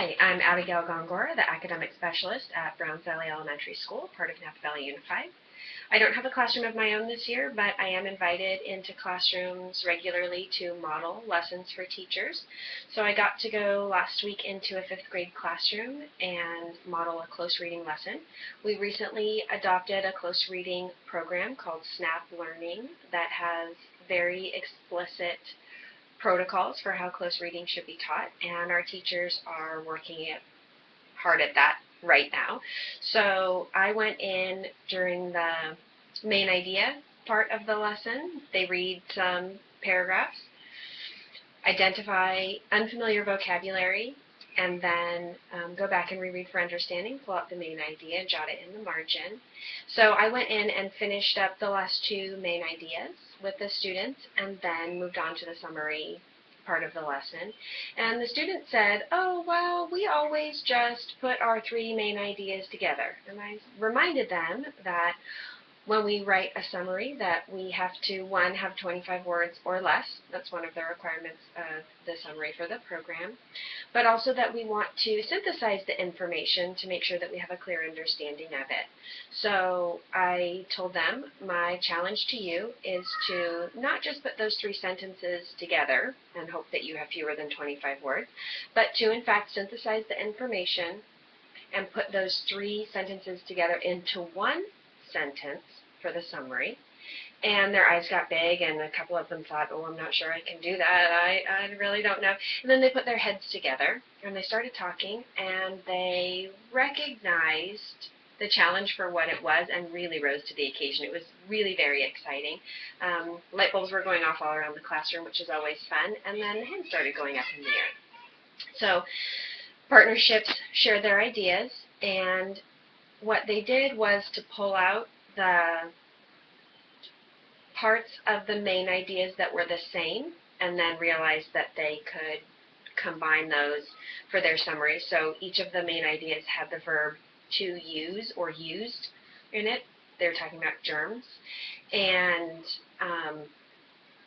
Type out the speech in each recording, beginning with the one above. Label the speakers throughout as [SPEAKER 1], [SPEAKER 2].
[SPEAKER 1] Hi, I'm Abigail Gongora, the academic specialist at Browns Valley Elementary School, part of Napa Valley Unified. I don't have a classroom of my own this year, but I am invited into classrooms regularly to model lessons for teachers. So I got to go last week into a 5th grade classroom and model a close reading lesson. We recently adopted a close reading program called Snap Learning that has very explicit protocols for how close reading should be taught, and our teachers are working hard at that right now. So I went in during the main idea part of the lesson. They read some paragraphs, identify unfamiliar vocabulary, and then go back and reread for understanding, pull out the main idea, and jot it in the margin. So I went in and finished up the last 2 main ideas with the students and then moved on to the summary part of the lesson. And the student said, "Oh, well, we always just put our 3 main ideas together." And I reminded them that when we write a summary that we have to, 1, have 25 words or less. That's one of the requirements of the summary for the program. But also that we want to synthesize the information to make sure that we have a clear understanding of it. So I told them my challenge to you is to not just put those 3 sentences together and hope that you have fewer than 25 words, but to in fact synthesize the information and put those 3 sentences together into 1 sentence for the summary. And their eyes got big, and a couple of them thought, "Oh, I'm not sure I can do that. I really don't know." And then they put their heads together, and they started talking, and they recognized the challenge for what it was and really rose to the occasion. It was really very exciting. Light bulbs were going off all around the classroom, which is always fun, and then hands started going up in the air. So partnerships shared their ideas, and what they did was to pull out the parts of the main ideas that were the same and then realized that they could combine those for their summary. So each of the main ideas had the verb to use or used in it. They're talking about germs. And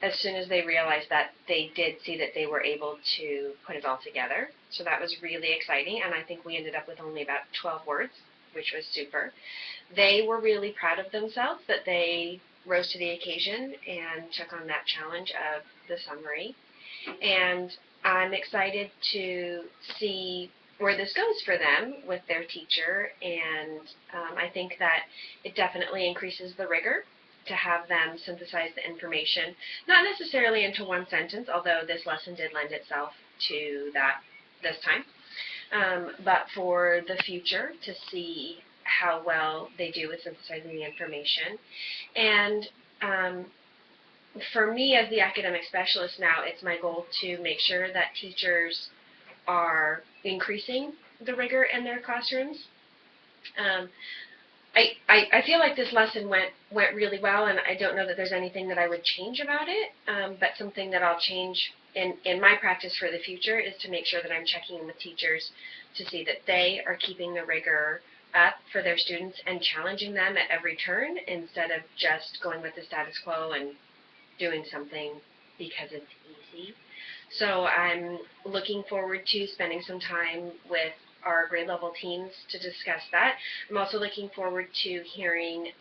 [SPEAKER 1] as soon as they realized that, they did see that they were able to put it all together. So that was really exciting, and I think we ended up with only about 12 words, which was super. They were really proud of themselves that they rose to the occasion and took on that challenge of the summary. And I'm excited to see where this goes for them with their teacher, and I think that it definitely increases the rigor to have them synthesize the information, not necessarily into 1 sentence, although this lesson did lend itself to that this time, but for the future to see how well they do with synthesizing the information. And for me as the academic specialist now, it's my goal to make sure that teachers are increasing the rigor in their classrooms. I feel like this lesson went really well, and I don't know that there's anything that I would change about it, but something that I'll change in my practice for the future is to make sure that I'm checking in with teachers to see that they are keeping the rigor up for their students and challenging them at every turn instead of just going with the status quo and doing something because it's easy. So I'm looking forward to spending some time with our grade level teams to discuss that. I'm also looking forward to hearing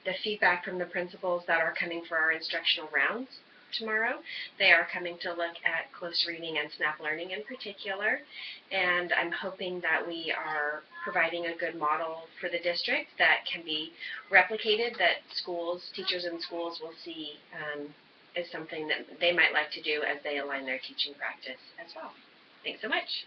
[SPEAKER 1] the feedback from the principals that are coming for our instructional rounds tomorrow. They are coming to look at close reading and snap learning in particular, and I'm hoping that we are providing a good model for the district that can be replicated, that teachers in schools will see as something that they might like to do as they align their teaching practice as well. Thanks so much.